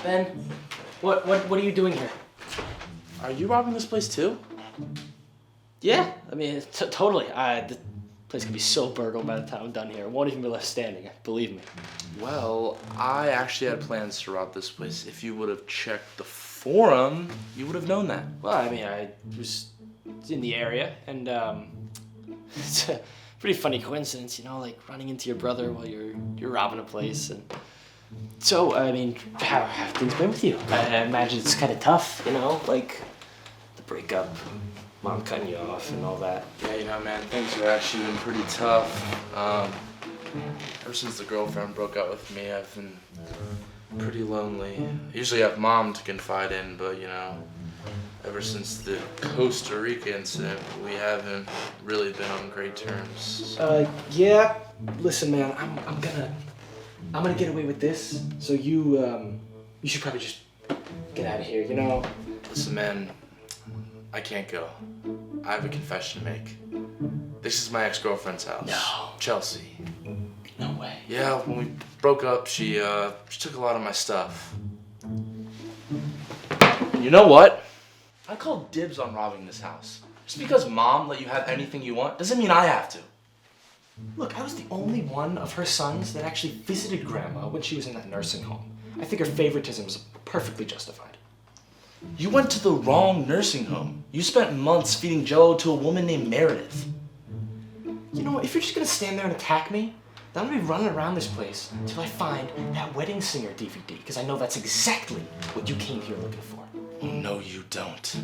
Ben, what are you doing here? Are you robbing this place too? Yeah, I mean, totally. The place could be so burgled by the time I'm done here. It won't even be left standing, believe me. Well, I actually had plans to rob this place. If you would have checked the forum, you would have known that. Well, I mean, I was in the area, and it's a pretty funny coincidence, you know, like running into your brother while you're robbing a place. And so, I mean, how have things been with you? I imagine it's kind of tough, you know, like the breakup, mom cutting you off, and all that. Yeah, you know, man, things have actually been pretty tough. Ever since the girlfriend broke up with me, I've been pretty lonely. I usually have mom to confide in, but, you know, ever since the Costa Rica incident, we haven't really been on great terms. Yeah. Listen, man, I'm gonna get away with this. So you should probably just get out of here, you know? Listen, man, I can't go. I have a confession to make. This is my ex-girlfriend's house. No. Chelsea. No way. Yeah, when we broke up, she took a lot of my stuff. And you know what? I called dibs on robbing this house. Just because mom let you have anything you want doesn't mean I have to. Look, I was the only one of her sons that actually visited Grandma when she was in that nursing home. I think her favoritism was perfectly justified. You went to the wrong nursing home. You spent months feeding Jello to a woman named Meredith. You know what, if you're just gonna stand there and attack me, then I'm gonna be running around this place until I find that Wedding Singer DVD, because I know that's exactly what you came here looking for. Oh, no, you don't.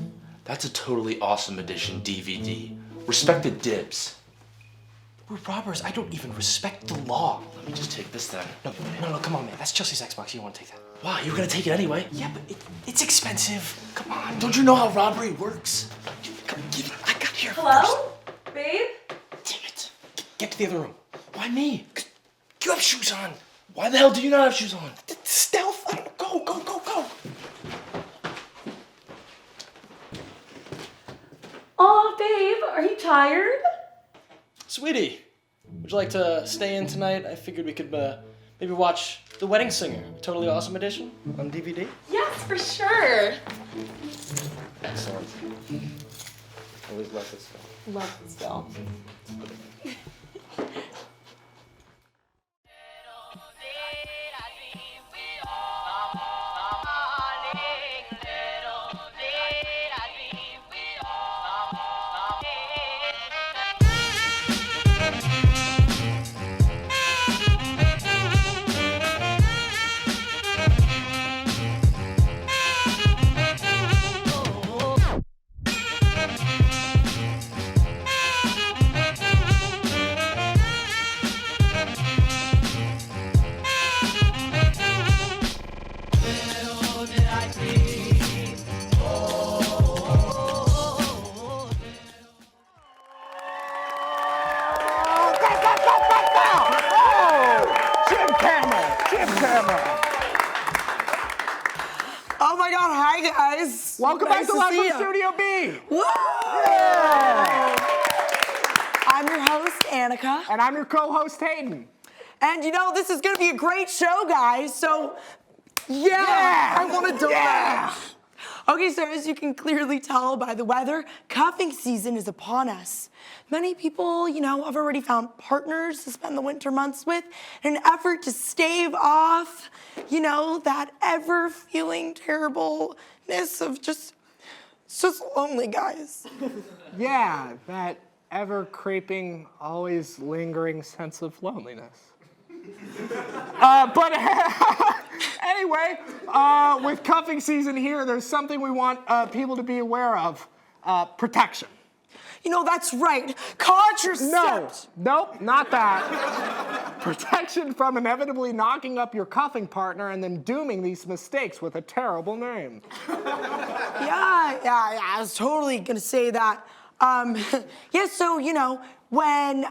That's a totally awesome edition DVD. Respect the dibs. We're robbers. I don't even respect the law. Let me just take this then. No, come on, man. That's Chelsea's Xbox. You don't want to take that. Wow, you were gonna take it anyway? Yeah, but it's expensive. Come on. Don't you know how robbery works? Come, give it. I got here Hello? Babe? Damn it. Get to the other room. Why me? You have shoes on. Why the hell do you not have shoes on? Stealth. Go. Aw, babe, are you tired? Sweetie, would you like to stay in tonight? I figured we could maybe watch The Wedding Singer, Totally Awesome Edition on DVD. Yes, for sure. Excellent. Always love this film. Love this film. Oh my God, hi guys. Welcome back to Live from Studio B. Woo! Yeah. I'm your host, Annika. And I'm your co-host, Hayden. And you know, this is gonna be a great show, guys, so yeah. I want to donate. Yeah. Okay, so as you can clearly tell by the weather, cuffing season is upon us. Many people, you know, have already found partners to spend the winter months with in an effort to stave off, you know, that ever feeling terribleness of it's just lonely, guys. Yeah, that ever creeping, always lingering sense of loneliness. But anyway, with cuffing season here, there's something we want people to be aware of. Protection. You know, that's right. Contracept. Nope, not that. Protection from inevitably knocking up your cuffing partner and then dooming these mistakes with a terrible name. Yeah, I was totally gonna say that. Yeah, so, you know, when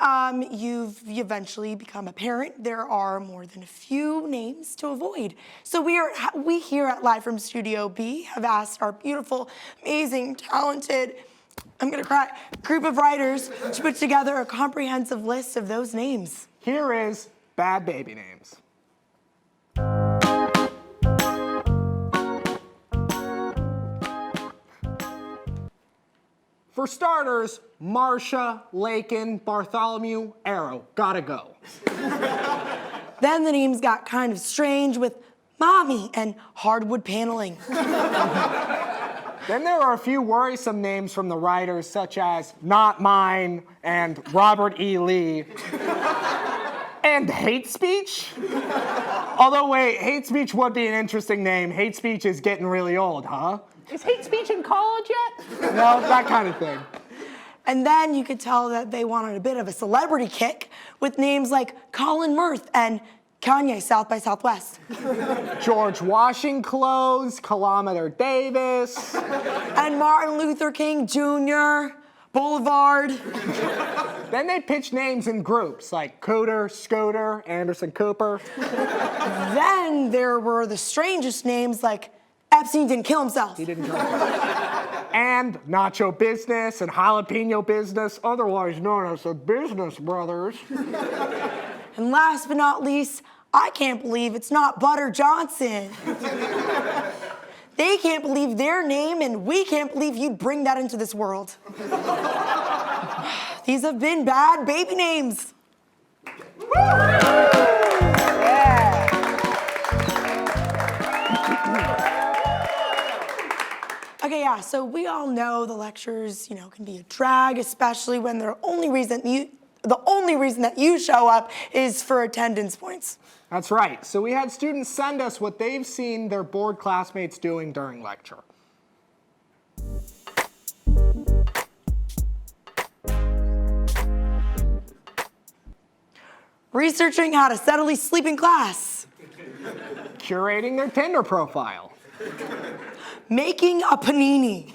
you've eventually become a parent, there are more than a few names to avoid. So we here at Live from Studio B have asked our beautiful, amazing, talented, I'm gonna cry, group of writers to put together a comprehensive list of those names. Here is bad baby names. For starters, Marcia, Lakin, Bartholomew, Arrow. Gotta go. Then the names got kind of strange with Mommy and hardwood paneling. Then there are a few worrisome names from the writers, such as Not Mine and Robert E. Lee. And Hate Speech? Although, wait, Hate Speech would be an interesting name. Hate Speech is getting really old, huh? Is Hate Speech in college yet? No, that kind of thing. And then you could tell that they wanted a bit of a celebrity kick with names like Colin Mirth and Kanye South by Southwest. George Washington Clothes, Kilometer Davis. And Martin Luther King Jr., Boulevard. Then they pitched names in groups like Cooter, Scooter, Anderson Cooper. Then there were the strangest names like Epstein didn't kill himself. He didn't kill himself. And Nacho Business and Jalapeno Business, otherwise known as the Business Brothers. And last but not least, I can't believe it's not Butter Johnson. They can't believe their name, and we can't believe you'd bring that into this world. These have been bad baby names. Okay, yeah, so we all know the lectures, can be a drag, especially when the only reason that you show up is for attendance points. That's right. So we had students send us what they've seen their bored classmates doing during lecture. Researching how to steadily sleep in class. Curating their Tinder profile. Making a panini.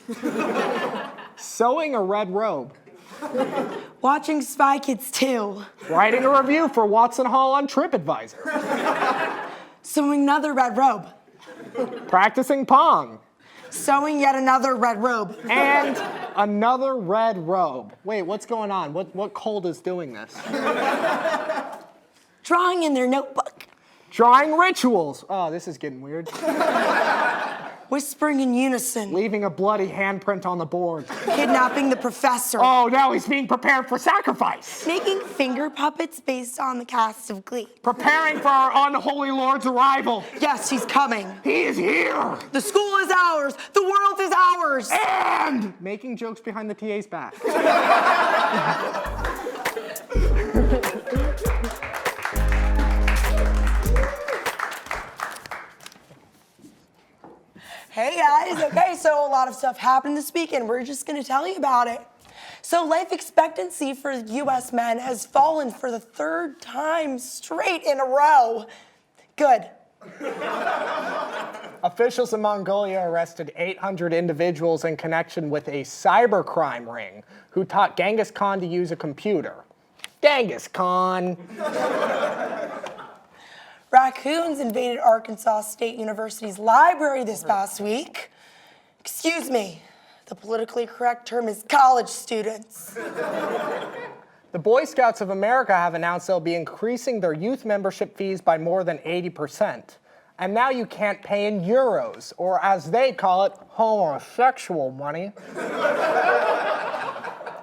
Sewing a red robe. Watching Spy Kids 2. Writing a review for Watson Hall on TripAdvisor. Sewing another red robe. Practicing Pong. Sewing yet another red robe. And another red robe. Wait, what's going on? What cold is doing this? Drawing in their notebook. Drawing rituals. Oh, this is getting weird. Whispering in unison. Leaving a bloody handprint on the board. Kidnapping the professor. Oh, now he's being prepared for sacrifice. Making finger puppets based on the cast of Glee. Preparing for our unholy lord's arrival. Yes, he's coming. He is here. The school is ours. The world is ours. And making jokes behind the TA's back. Hey guys, okay, so a lot of stuff happened this week and we're just gonna tell you about it. So life expectancy for US men has fallen for the third time straight in a row. Good. Officials in Mongolia arrested 800 individuals in connection with a cybercrime ring who taught Genghis Khan to use a computer. Genghis Khan. Raccoons invaded Arkansas State University's library this past week. Excuse me, the politically correct term is college students. The Boy Scouts of America have announced they'll be increasing their youth membership fees by more than 80%. And now you can't pay in euros, or as they call it, homosexual money.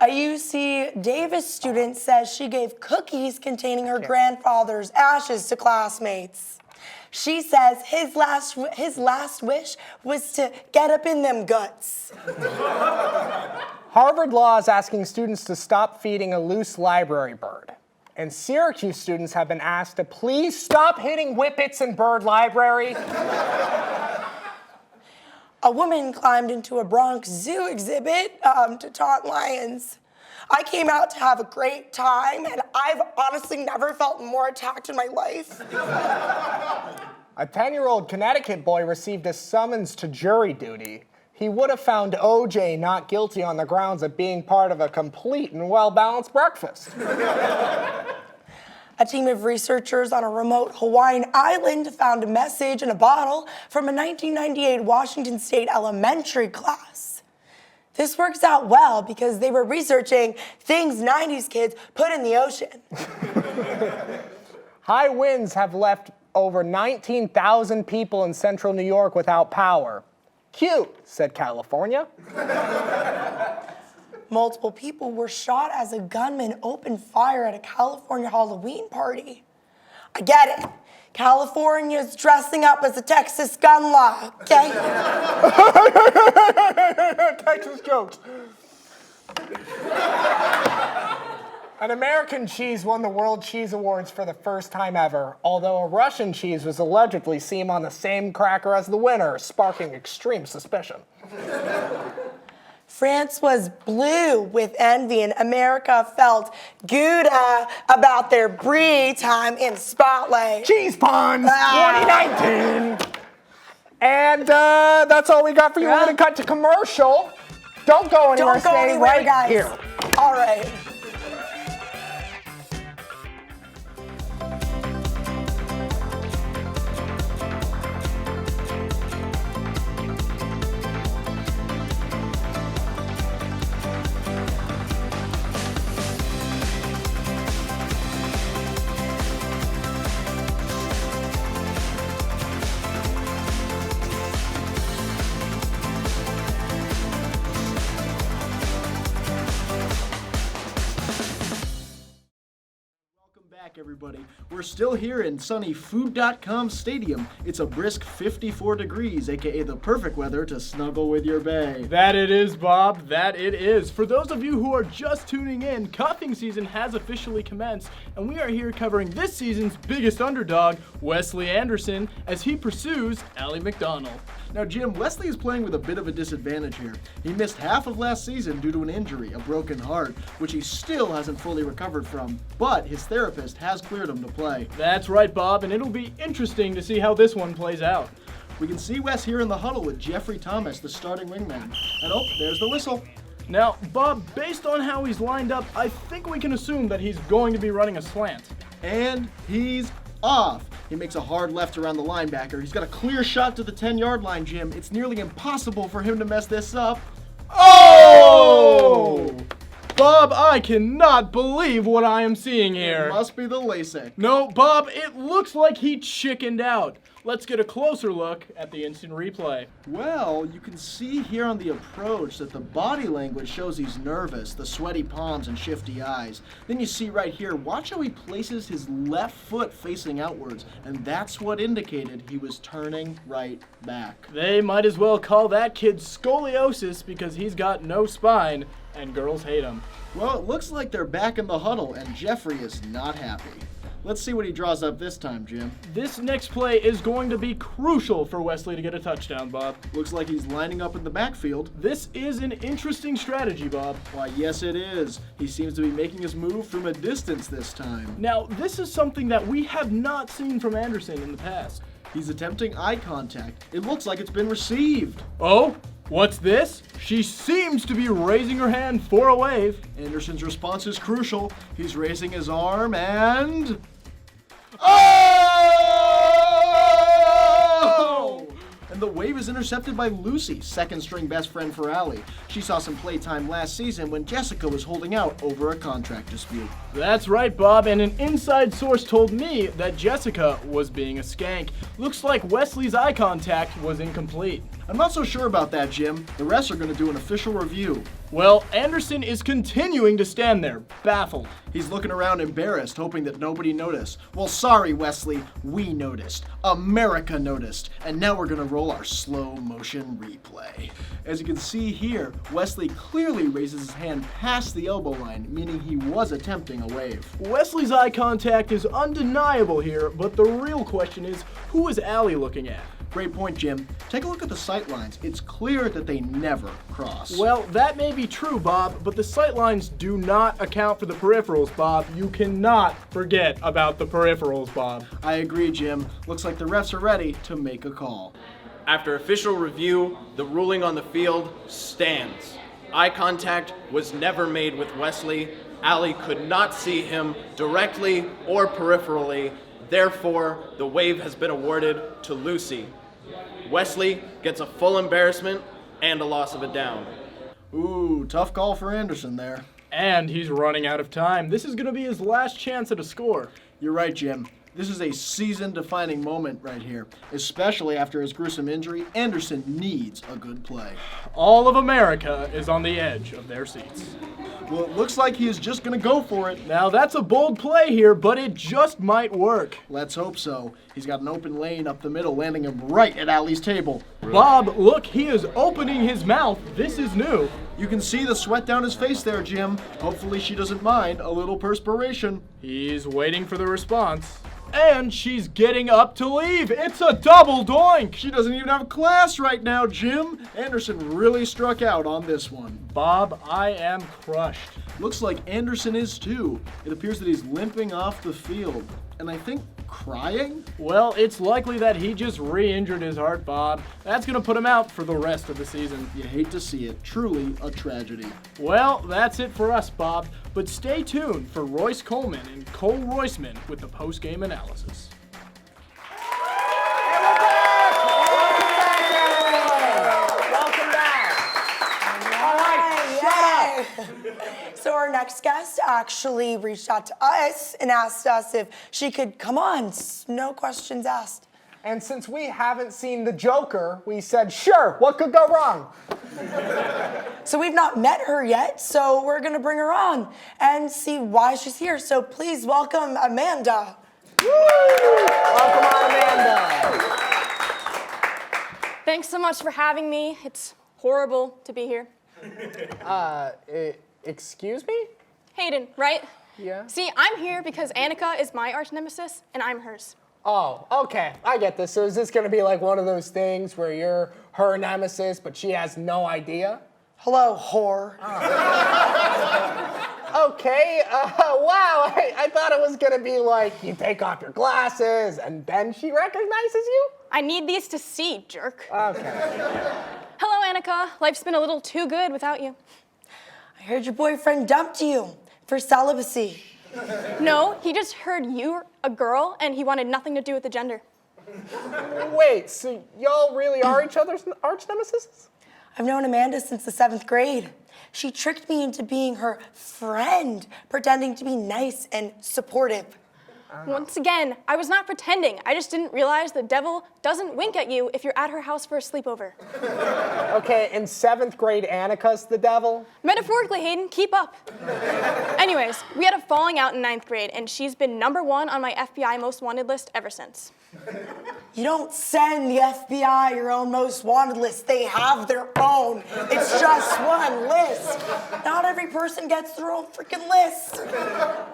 A UC Davis student says she gave cookies containing her grandfather's ashes to classmates. She says his last wish was to get up in them guts. Harvard Law is asking students to stop feeding a loose library bird. And Syracuse students have been asked to please stop hitting whippets in bird library. A woman climbed into a Bronx Zoo exhibit to taunt lions. I came out to have a great time, and I've honestly never felt more attacked in my life. A 10-year-old Connecticut boy received a summons to jury duty. He would have found OJ not guilty on the grounds of being part of a complete and well-balanced breakfast. A team of researchers on a remote Hawaiian island found a message in a bottle from a 1998 Washington State elementary class. This works out well because they were researching things 90s kids put in the ocean. High winds have left over 19,000 people in central New York without power. Cute, said California. multiple people were shot as a gunman opened fire at a California Halloween party. I get it. California's dressing up as a Texas gun law, okay? Texas jokes. An American cheese won the World Cheese Awards for the first time ever, although a Russian cheese was allegedly seen on the same cracker as the winner, sparking extreme suspicion. France was blue with envy, and America felt good about their brie time in Spotlight. Cheese Puns 2019! And that's all we got for you. We're going to cut to commercial. Don't go anywhere. Don't go Stay anywhere, right guys. here. All right. Everybody, we're still here in sunny Food.com Stadium. It's a brisk 54 degrees, aka the perfect weather to snuggle with your bae. That it is, Bob. That it is. For those of you who are just tuning in, cuffing season has officially commenced, and we are here covering this season's biggest underdog, Wesley Anderson, as he pursues Allie McDonald. Now, Jim, Wesley is playing with a bit of a disadvantage here. He missed half of last season due to an injury, a broken heart, which he still hasn't fully recovered from, but his therapist has cleared him to play. That's right, Bob, and it'll be interesting to see how this one plays out. We can see Wes here in the huddle with Jeffrey Thomas, the starting wingman. And oh, there's the whistle. Now, Bob, based on how he's lined up, I think we can assume that he's going to be running a slant. And he's off. He makes a hard left around the linebacker. He's got a clear shot to the 10-yard line, Jim. It's nearly impossible for him to mess this up. Oh! Bob, I cannot believe what I am seeing here. It must be the LASIK. No, Bob, it looks like he chickened out. Let's get a closer look at the instant replay. Well, you can see here on the approach that the body language shows he's nervous, the sweaty palms and shifty eyes. Then you see right here, watch how he places his left foot facing outwards, and that's what indicated he was turning right back. They might as well call that kid scoliosis because he's got no spine, and girls hate him. Well, it looks like they're back in the huddle, and Jeffrey is not happy. Let's see what he draws up this time, Jim. This next play is going to be crucial for Wesley to get a touchdown, Bob. Looks like he's lining up in the backfield. This is an interesting strategy, Bob. Why, yes it is. He seems to be making his move from a distance this time. Now, this is something that we have not seen from Anderson in the past. He's attempting eye contact. It looks like it's been received. Oh? What's this? She seems to be raising her hand for a wave. Anderson's response is crucial. He's raising his arm and... Oh! And the wave is intercepted by Lucy, second string best friend for Allie. She saw some playtime last season when Jessica was holding out over a contract dispute. That's right, Bob, and an inside source told me that Jessica was being a skank. Looks like Wesley's eye contact was incomplete. I'm not so sure about that, Jim. The refs are going to do an official review. Well, Anderson is continuing to stand there, baffled. He's looking around embarrassed, hoping that nobody noticed. Well, sorry, Wesley, we noticed. America noticed. And now we're going to roll our slow motion replay. As you can see here, Wesley clearly raises his hand past the elbow line, meaning he was attempting a wave. Wesley's eye contact is undeniable here, but the real question is, who is Allie looking at? Great point, Jim. Take a look at the sight lines. It's clear that they never cross. Well, that may be true, Bob, but the sight lines do not account for the peripherals, Bob. You cannot forget about the peripherals, Bob. I agree, Jim. Looks like the refs are ready to make a call. After official review, the ruling on the field stands. Eye contact was never made with Wesley. Allie could not see him directly or peripherally. Therefore, the wave has been awarded to Lucy. Wesley gets a full embarrassment and a loss of a down. Ooh, tough call for Anderson there. And he's running out of time. This is going to be his last chance at a score. You're right, Jim. This is a season-defining moment right here. Especially after his gruesome injury, Anderson needs a good play. All of America is on the edge of their seats. Well, it looks like he is just going to go for it. Now that's a bold play here, but it just might work. Let's hope so. He's got an open lane up the middle, landing him right at Allie's table. Bob, look, he is opening his mouth. This is new. You can see the sweat down his face there, Jim. Hopefully she doesn't mind a little perspiration. He's waiting for the response. And she's getting up to leave. It's a double doink. She doesn't even have class right now, Jim. Anderson really struck out on this one. Bob, I am crushed. Looks like Anderson is too. It appears that he's limping off the field. And I think crying? Well, it's likely that he just re-injured his heart, Bob. That's going to put him out for the rest of the season. You hate to see it. Truly a tragedy. Well, that's it for us, Bob. But stay tuned for Royce Coleman and Cole Royceman with the post-game analysis. Welcome back. All right, shut up. So our next guest actually reached out to us and asked us if she could come on. No questions asked. And since we haven't seen the Joker, we said, sure, what could go wrong? So we've not met her yet, so we're gonna bring her on and see why she's here. So please welcome Amanda. Woo! Welcome on, Amanda. Thanks so much for having me. It's horrible to be here. Excuse me? Hayden, right? Yeah. See, I'm here because Annika is my arch-nemesis, and I'm hers. Oh, okay, I get this. So is this gonna be like one of those things where you're her nemesis, but she has no idea? Hello, whore. Okay, wow, I thought it was gonna be like you take off your glasses and then she recognizes you? I need these to see, jerk. Okay. Hello, Annika. Life's been a little too good without you. I heard your boyfriend dumped you for celibacy. No, he just heard you were a girl, and he wanted nothing to do with the gender. Wait, so y'all really are each other's arch nemesis? I've known Amanda since the 7th grade. She tricked me into being her friend, pretending to be nice and supportive. Once again, I was not pretending. I just didn't realize the devil doesn't wink at you if you're at her house for a sleepover. Okay, in 7th grade, Annika's the devil? Metaphorically, Hayden, keep up. Anyways, we had a falling out in 9th grade, and she's been #1 on my FBI most wanted list ever since. You don't send the FBI your own most wanted list. They have their own. It's just one list. Not every person gets their own freaking list.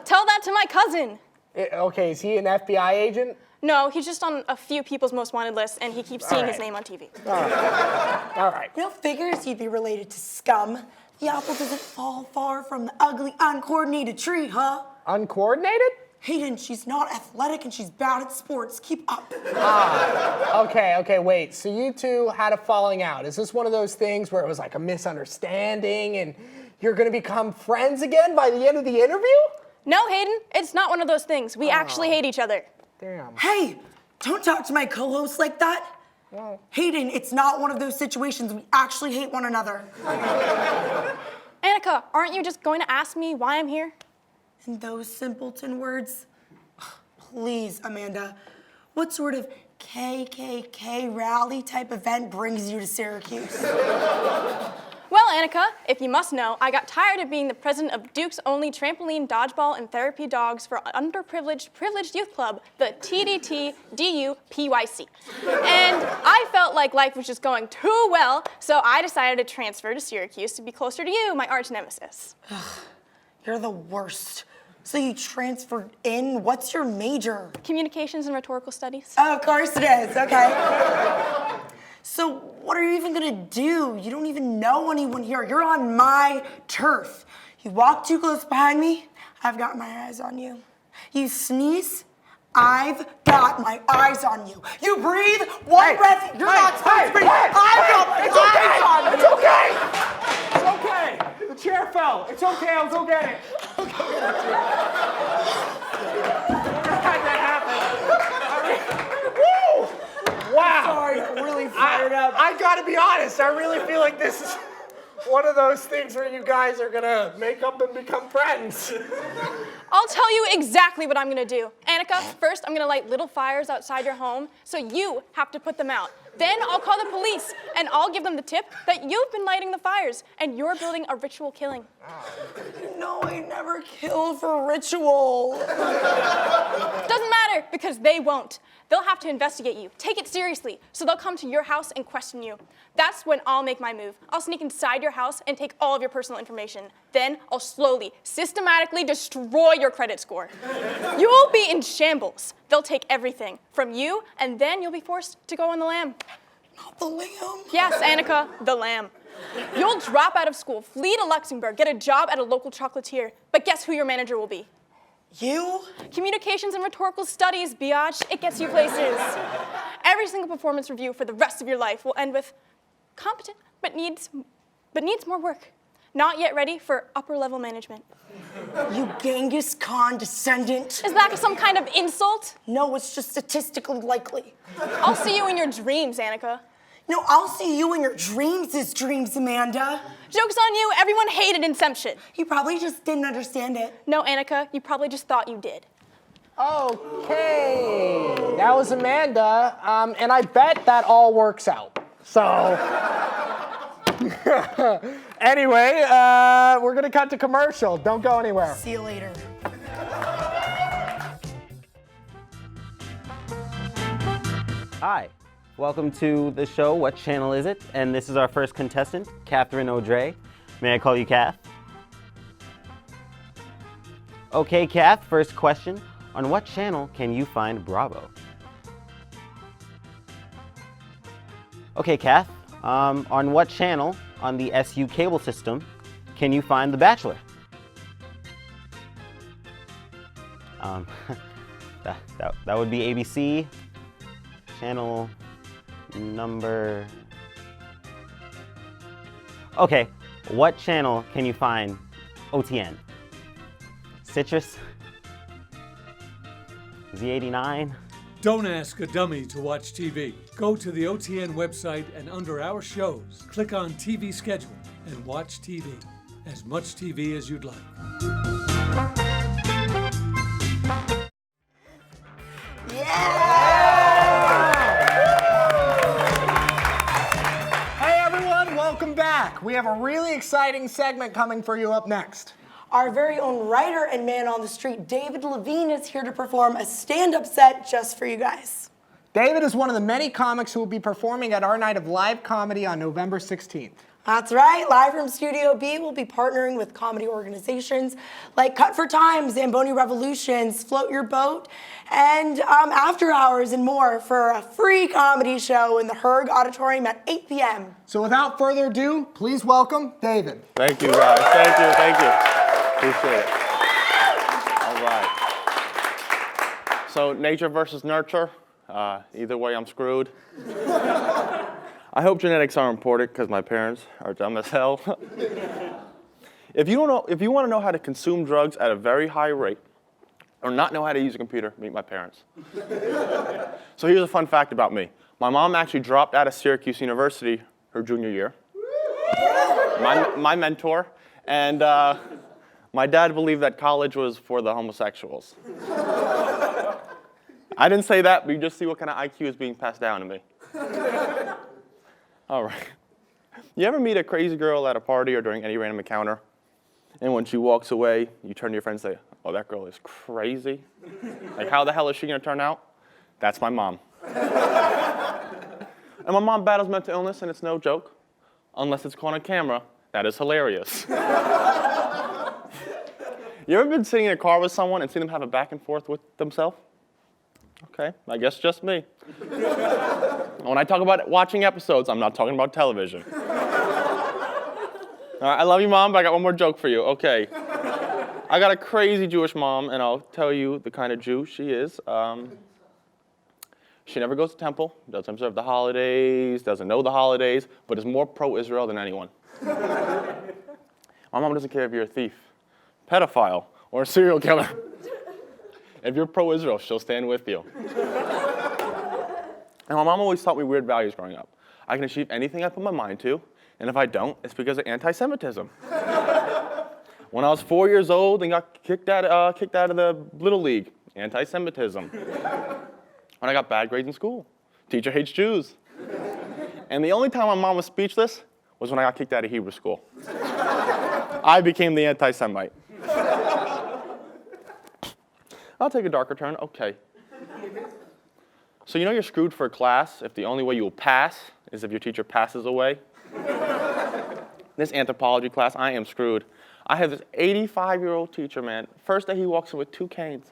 Tell that to my cousin. Okay, is he an FBI agent? No, he's just on a few people's most wanted lists, and he keeps seeing his name on TV. All right. You know, figures you'd be related to scum. The apple doesn't fall far from the ugly, uncoordinated tree, huh? Uncoordinated? Hayden, she's not athletic and she's bad at sports. Keep up. Okay, wait. So you two had a falling out. Is this one of those things where it was like a misunderstanding and you're gonna become friends again by the end of the interview? No, Hayden, it's not one of those things. We actually hate each other. Damn. Hey, don't talk to my co-host like that. Well. Hayden, it's not one of those situations. We actually hate one another. Annika, aren't you just going to ask me why I'm here? In those simpleton words, please, Amanda, what sort of KKK rally type event brings you to Syracuse? Well, Annika, if you must know, I got tired of being the president of Duke's only trampoline, dodgeball, and therapy dogs for underprivileged, privileged youth club, the TDT-DU-PYC. And I felt like life was just going too well, so I decided to transfer to Syracuse to be closer to you, my arch nemesis. You're the worst. So you transferred in? What's your major? Communications and rhetorical studies. Oh, of course it is, okay. So what are you even gonna do? You don't even know anyone here. You're on my turf. You walk too close behind me, I've got my eyes on you. You sneeze, I've got my eyes on you. You breathe one breath, you're not supposed to breathe. I've got my eyes on you. It's okay! It's okay! The chair fell. It's okay, I'll go get it. How'd that happen? Woo! Wow! Sorry, I'm really fired up. I gotta be honest, I really feel like this is one of those things where you guys are gonna make up and become friends. I'll tell you exactly what I'm gonna do. And Annika, first I'm gonna light little fires outside your home, so you have to put them out. Then I'll call the police, and I'll give them the tip that you've been lighting the fires, and you're building a ritual killing. No, I never kill for ritual. Doesn't matter, because they won't. They'll have to investigate you, take it seriously, so they'll come to your house and question you. That's when I'll make my move. I'll sneak inside your house and take all of your personal information. Then I'll slowly, systematically destroy your credit score. You'll be in shambles. They'll take everything from you, and then you'll be forced to go on the lam. Not the lamb. Yes, Annika, the lamb. You'll drop out of school, flee to Luxembourg, get a job at a local chocolatier, but guess who your manager will be? You? Communications and rhetorical studies, biatch. It gets you places. Every single performance review for the rest of your life will end with competent, but needs more work. Not yet ready for upper level management. You Genghis Khan descendant. Is that some kind of insult? No, it's just statistically likely. I'll see you in your dreams, Annika. No, I'll see you in your dreams, Amanda. Joke's on you, everyone hated Inception. You probably just didn't understand it. No, Annika, you probably just thought you did. Okay, that was Amanda, and I bet that all works out. So, anyway, we're gonna cut to commercial. Don't go anywhere. See you later. Hi, welcome to the show, What Channel Is It? And this is our first contestant, Catherine O'Dre. May I call you Kath? Okay, Kath, first question. On what channel can you find Bravo? Okay, Kath, on what channel on the SU cable system can you find The Bachelor? That would be ABC, channel number... Okay, what channel can you find OTN? Citrus? Z89? Don't ask a dummy to watch TV. Go to the OTN website and under our shows, click on TV schedule and watch TV. As much TV as you'd like. Hey everyone, welcome back. We have a really exciting segment coming for you up next. Our very own writer and man on the street, David Levine, is here to perform a stand-up set just for you guys. David is one of the many comics who will be performing at our night of live comedy on November 16th. That's right. Live from Studio B, we'll be partnering with comedy organizations like Cut for Time, Zamboni Revolutions, Float Your Boat, and After Hours and more for a free comedy show in the Herg Auditorium at 8 p.m. So without further ado, please welcome David. Thank you, guys. Thank you. Appreciate it. All right. So nature versus nurture. Either way, I'm screwed. I hope genetics are important because my parents are dumb as hell. If you want to know how to consume drugs at a very high rate, or not know how to use a computer, meet my parents. So here's a fun fact about me. My mom actually dropped out of Syracuse University her junior year. My mentor, and my dad believed that college was for the homosexuals. I didn't say that, but you just see what kind of IQ is being passed down to me. All right. You ever meet a crazy girl at a party or during any random encounter, and when she walks away, you turn to your friend and say, "Oh, that girl is crazy. Like, how the hell is she gonna turn out?" That's my mom. And my mom battles mental illness, and it's no joke. Unless it's caught on camera, that is hilarious. You ever been sitting in a car with someone and seen them have a back and forth with themselves? Okay, I guess just me. When I talk about watching episodes, I'm not talking about television. All right, I love you, Mom, but I got one more joke for you. Okay. I got a crazy Jewish mom, and I'll tell you the kind of Jew she is. She never goes to temple, doesn't observe the holidays, doesn't know the holidays, but is more pro-Israel than anyone. My mom doesn't care if you're a thief, pedophile, or a serial killer. If you're pro-Israel, she'll stand with you. And my mom always taught me weird values growing up. I can achieve anything I put my mind to, and if I don't, it's because of anti-Semitism. When I was 4 years old and got kicked out of the Little League, Anti-Semitism. When I got bad grades in school. Teacher hates Jews. And the only time my mom was speechless was when I got kicked out of Hebrew school. I became the anti-Semite. I'll take a darker turn. Okay. So you know you're screwed for a class if the only way you will pass is if your teacher passes away? This anthropology class, I am screwed. I have this 85-year-old teacher, man. First day he walks in with 2 canes.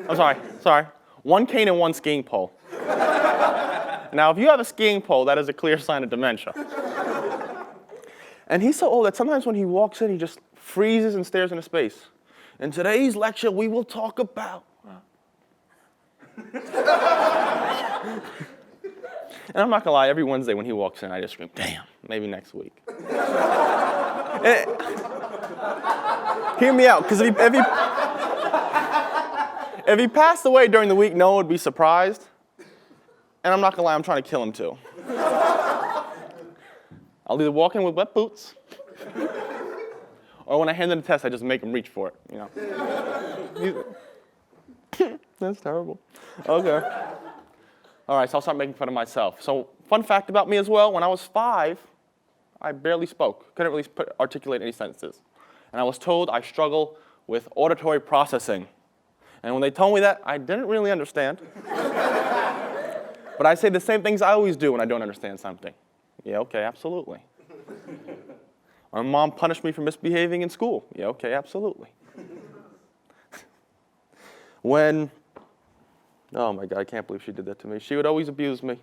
I'm sorry. 1 cane and 1 skiing pole. Now, if you have a skiing pole, that is a clear sign of dementia. And he's so old that sometimes when he walks in, he just freezes and stares into space. In today's lecture, we will talk about... And I'm not gonna lie, every Wednesday when he walks in, I just scream, damn, maybe next week. Hear me out, because if he passed away during the week, no one would be surprised. And I'm not gonna lie, I'm trying to kill him too. I'll either walk in with wet boots, or when I hand him the test, I just make him reach for it, you know. That's terrible. Okay. All right, so I'll start making fun of myself. So, fun fact about me as well, when I was 5, I barely spoke. Couldn't really articulate any sentences. And I was told I struggle with auditory processing. And when they told me that, I didn't really understand. But I say the same things I always do when I don't understand something. Yeah, okay, absolutely. My mom punished me for misbehaving in school. Yeah, okay, absolutely. Oh my God, I can't believe she did that to me. She would always abuse me.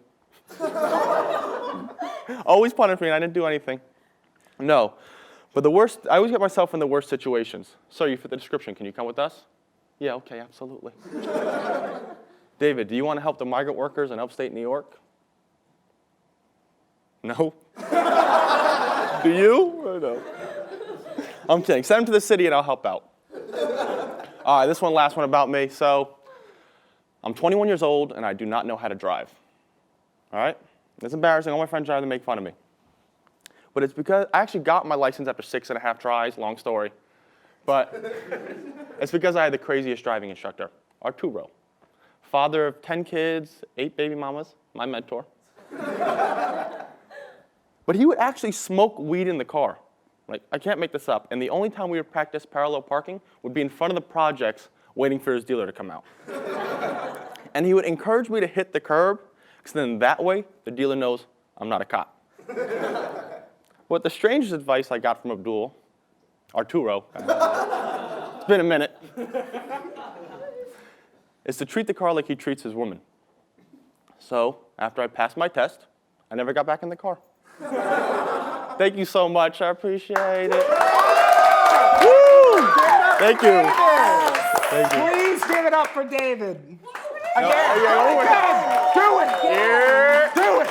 Always punish me, and I didn't do anything. No, but I always get myself in the worst situations. Sir, you fit the description. Can you come with us? Yeah, okay, absolutely. David, do you want to help the migrant workers in upstate New York? No? Do you? Or no? I'm kidding. Send them to the city and I'll help out. All right, this last one about me. So, I'm 21 years old and I do not know how to drive. All right? It's embarrassing. All my friends drive, they make fun of me. But it's because I actually got my license after 6.5 tries, long story. But it's because I had the craziest driving instructor, Arturo. Father of 10 kids, 8 baby mamas, my mentor. But he would actually smoke weed in the car. Like, I can't make this up. And the only time we would practice parallel parking would be in front of the projects waiting for his dealer to come out. And he would encourage me to hit the curb, because then that way, the dealer knows I'm not a cop. But the strangest advice I got from Arturo, it's been a minute, is to treat the car like he treats his woman. So, after I passed my test, I never got back in the car. Thank you so much, I appreciate it. Woo! Thank you. Thank you. Please give it up for David. Again. Do it. Yeah. Do it.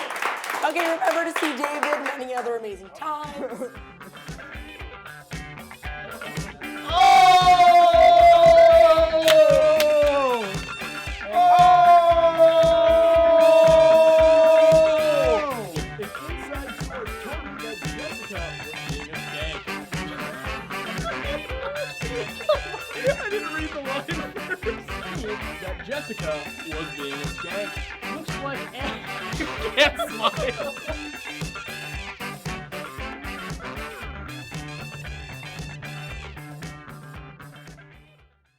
Okay, remember to see David many other amazing times. I didn't read the line first. That Jessica was being a skank. Looks like Annika. Can't smile.